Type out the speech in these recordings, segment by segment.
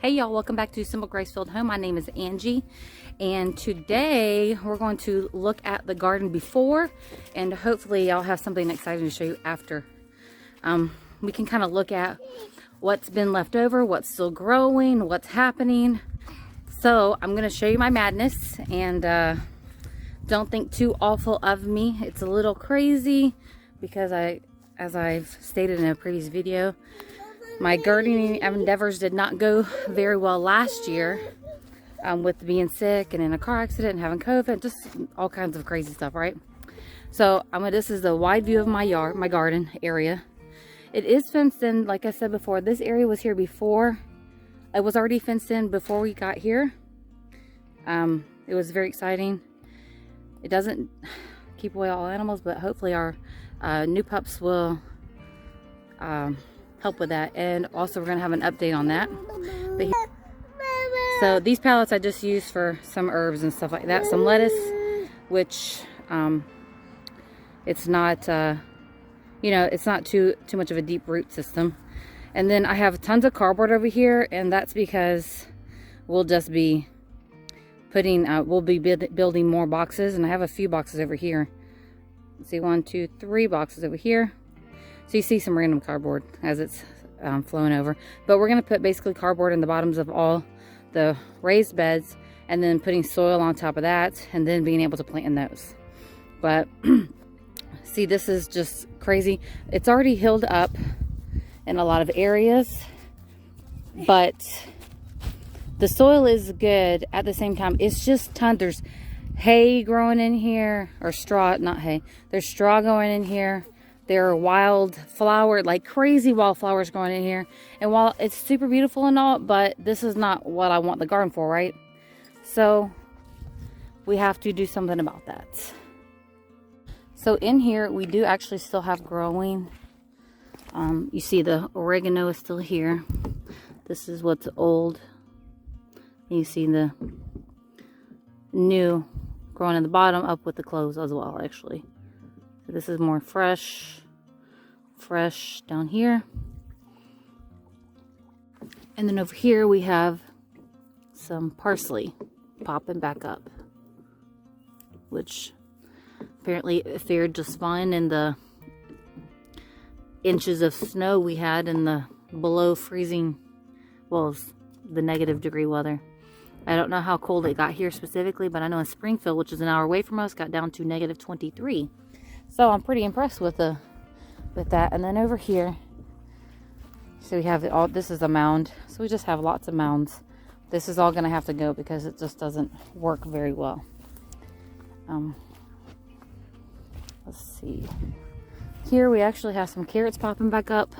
Hey y'all, welcome back to Simple Grace Filled Home. My name is Angie, and today we're going to look at the garden before, and hopefully I'll have something exciting to show you after. We can kind of look at what's been left over, what's still growing, what's happening. So I'm going to show you my madness, and don't think too awful of me. It's a little crazy because as I've stated in a previous video, my gardening endeavors did not go very well last year, with being sick and in a car accident and having COVID, just all kinds of crazy stuff, right? So this is the wide view of my yard, my garden area. It is fenced in, like I said before. This area was here before. It was already fenced in before we got here. It was very exciting. It doesn't keep away all animals, but hopefully our new pups will help with that. And also we're going to have an update on that. So these pallets I just used for some herbs and stuff like that. Some lettuce, which it's not it's not too much of a deep root system. And then I have tons of cardboard over here, and that's because we'll just be putting we'll be building more boxes. And I have a few boxes over here. Let's see, 1, 2, 3 boxes over here. So you see some random cardboard as it's flowing over. But we're going to put basically cardboard in the bottoms of all the raised beds, and then putting soil on top of that, and then being able to plant in those. But see, this is just crazy. It's already healed up in a lot of areas, but the soil is good at the same time. It's just there's hay growing in here, or straw, not hay. There's straw going in here. There are wild flower, like crazy wildflowers growing in here. And while it's super beautiful and all, but this is not what I want the garden for, right? So we have to do something about that. So in here, we do actually still have growing. You see the oregano is still here. This is what's old. You see the new growing in the bottom up with the cloves as well, actually. So this is more fresh down here. And then over here we have some parsley popping back up, which apparently fared just fine in the inches of snow we had in the below freezing, well, the -degree weather. I don't know how cold it got here specifically, but I know in Springfield, which is an hour away from us, got down to -23. So I'm pretty impressed with that. And then over here, so we have all, this is a mound. So we just have lots of mounds. This is all going to have to go because it just doesn't work very well. Let's see. Here we actually have some carrots popping back up.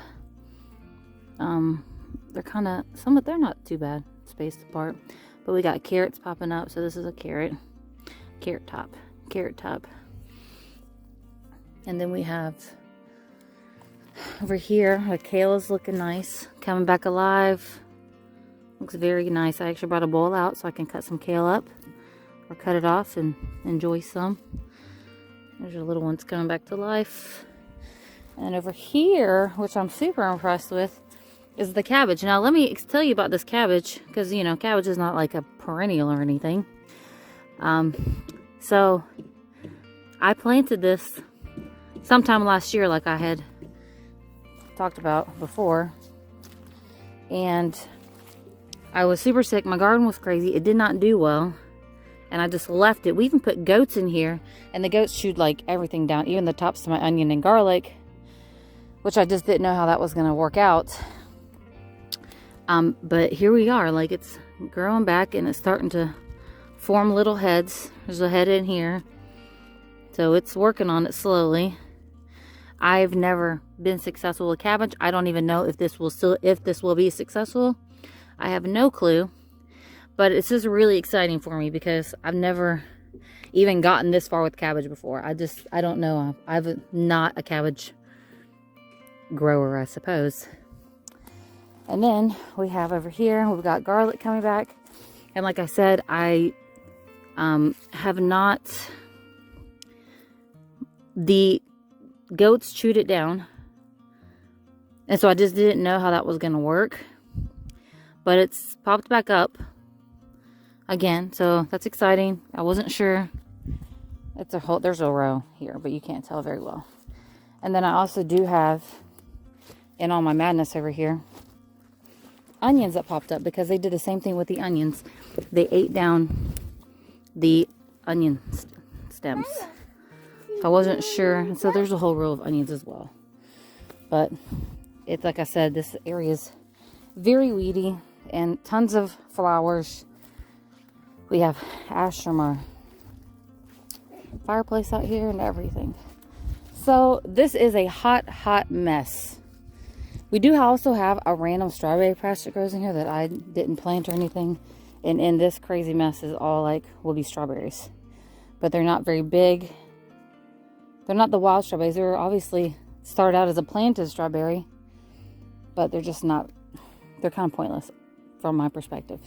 They're kind of, they're not too bad spaced apart. But we got carrots popping up. So this is a carrot top. And then we have over here, the kale is looking nice, coming back alive. Looks very nice. I actually brought a bowl out so I can cut some kale up or cut it off and enjoy some. There's your little ones coming back to life. And over here, which I'm super impressed with, is the cabbage. Now let me tell you about this cabbage, because cabbage is not like a perennial or anything. So I planted this sometime last year, like I had talked about before, and I was super sick. My garden was crazy. It did not do well, and I just left it. We even put goats in here, and the goats chewed like everything down, even the tops of my onion and garlic, which I just didn't know how that was going to work out. But here we are, like it's growing back, and it's starting to form little heads. There's a head in here, so it's working on it slowly. I've never been successful with cabbage. I don't even know if this will be successful. I have no clue. But it's just really exciting for me because I've never even gotten this far with cabbage before. I don't know. I'm not a cabbage grower, I suppose. And then we have over here, we've got garlic coming back. And like I said, I have not, the goats chewed it down, and so I just didn't know how that was going to work. but it's popped back up again, so that's exciting. I wasn't sure. There's a row here, but you can't tell very well. And then I also do have, in all my madness over here, onions that popped up because they did the same thing with the onions. They ate down the onion stems. I wasn't sure, and so there's a whole row of onions as well. But it's like I said, this area is very weedy and tons of flowers. We have ash from our fireplace out here and everything. So this is a hot mess. We do also have a random strawberry patch that grows in here that I didn't plant or anything. And in this crazy mess is all will be strawberries. But they're not very big. They're not the wild strawberries. They're obviously started out as a planted strawberry. But they're just not, they're kind of pointless from my perspective.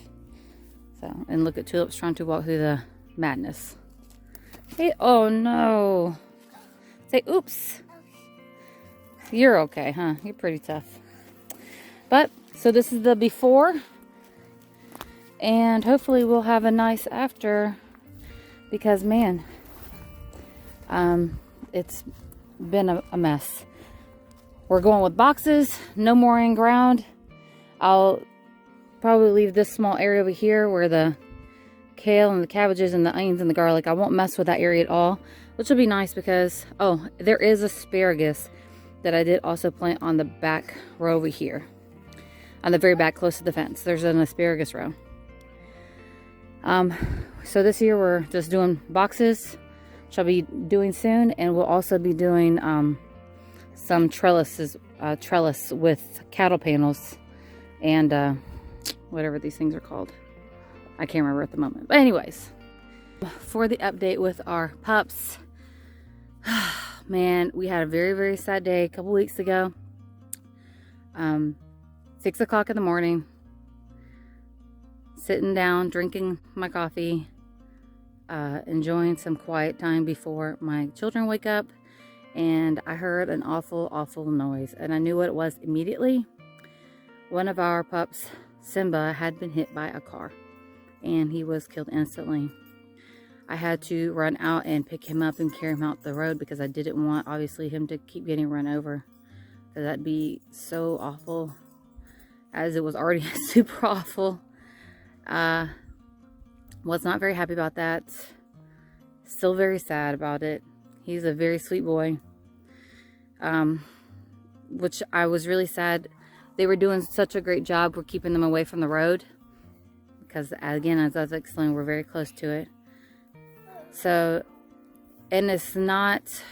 So, and look at Tulip's trying to walk through the madness. Hey, oh no. Say oops. You're okay, huh? You're pretty tough. But, so this is the before. And hopefully we'll have a nice after. Because, man, it's been a mess. We're going with boxes. No more in ground. I'll probably leave this small area over here where the kale and the cabbages and the onions and the garlic. I won't mess with that area at all. Which will be nice because, oh, there is asparagus that I did also plant on the back row over here. On the very back close to the fence. There's an asparagus row. So this year we're just doing boxes, which I'll be doing soon. And we'll also be doing some trellis with cattle panels and whatever these things are called. I can't remember at the moment. But anyways, for the update with our pups. Man, we had a very sad day a couple weeks ago. 6 o'clock in the morning. Sitting down, drinking my coffee. Enjoying some quiet time before my children wake up. And I heard an awful noise. And I knew what it was immediately. One of our pups, Simba, had been hit by a car. And he was killed instantly. I had to run out and pick him up and carry him out the road because I didn't want, obviously, him to keep getting run over. Because that'd be so awful. As it was already super awful. Was not very happy about that. Still very sad about it. He's a very sweet boy. Which I was really sad. They were doing such a great job. We're keeping them away from the road. Because, again, as I was explaining, we're very close to it. So, and it's not,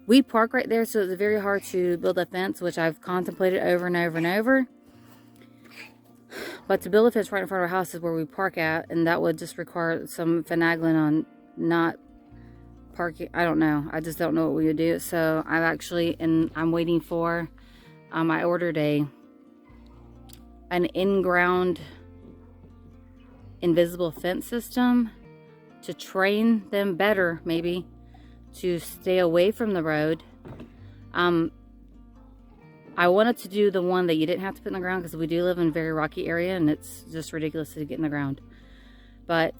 we park right there, so it's very hard to build a fence, which I've contemplated over and over and over. But to build a fence right in front of our house is where we park at, and that would just require some finagling on not parking. I don't know. I just don't know what we would do. So I've actually, and I'm waiting for, I ordered an in-ground invisible fence system to train them better, maybe, to stay away from the road. I wanted to do the one that you didn't have to put in the ground because we do live in a very rocky area and it's just ridiculous to get in the ground. But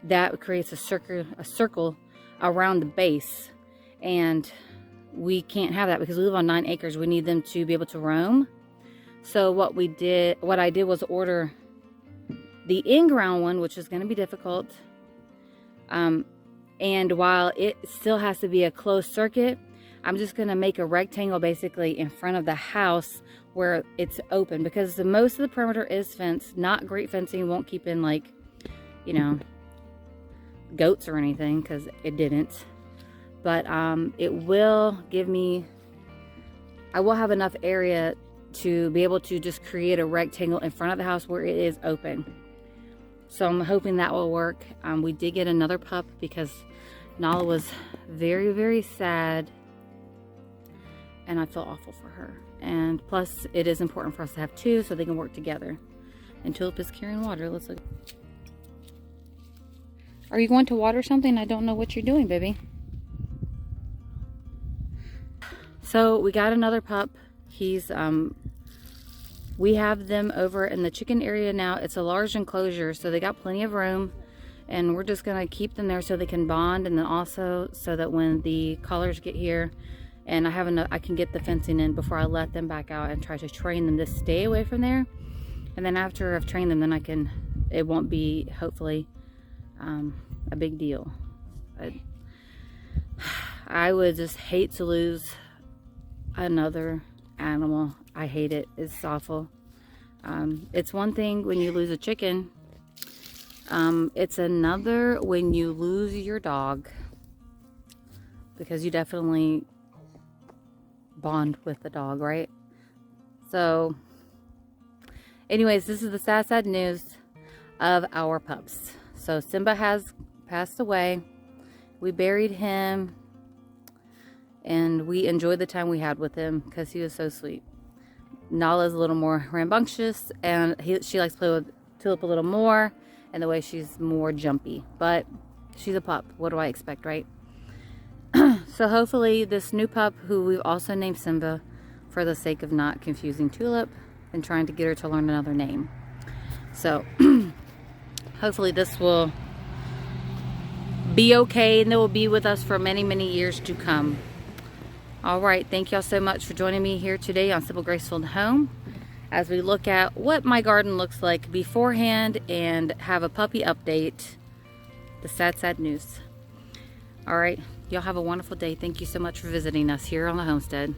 that creates a circle around the base, and we can't have that because we live on 9 acres. We need them to be able to roam. So what I did was order the in-ground one, which is going to be difficult. And while it still has to be a closed circuit, I'm just going to make a rectangle basically in front of the house where it's open, because most of the perimeter is fenced. Not great fencing, won't keep in, like, you know, goats or anything, because it didn't. But it will give me, I will have enough area to be able to just create a rectangle in front of the house where it is open. So I'm hoping that will work. We did get another pup because Nala was very sad, and I feel awful for her. And plus, it is important for us to have two so they can work together. And Tulip is carrying water. Let's look. Are you going to water something? I don't know what you're doing, baby. So we got another pup. He's We have them over in the chicken area now. It's a large enclosure, so they got plenty of room. And we're just gonna keep them there so they can bond, and then also so that when the collars get here and I can get the fencing in before I let them back out and try to train them to stay away from there. And then after I've trained them, then it won't be, hopefully, a big deal. I would just hate to lose another animal. I hate it. It's awful. It's one thing when you lose a chicken. It's another when you lose your dog, because you definitely bond with the dog, right? So anyways, this is the sad news of our pups. So Simba has passed away. We buried him, and we enjoyed the time we had with him because he was so sweet. Nala's a little more rambunctious, and she likes to play with Tulip a little more, and the way she's more jumpy, but she's a pup. What do I expect, right? So hopefully this new pup, who we've also named Simba for the sake of not confusing Tulip and trying to get her to learn another name. So hopefully this will be okay, and they will be with us for many, many years to come. All right, thank y'all so much for joining me here today on Simple Graceful Home as we look at what my garden looks like beforehand and have a puppy update. The sad news. All right, y'all have a wonderful day. Thank you so much for visiting us here on the homestead.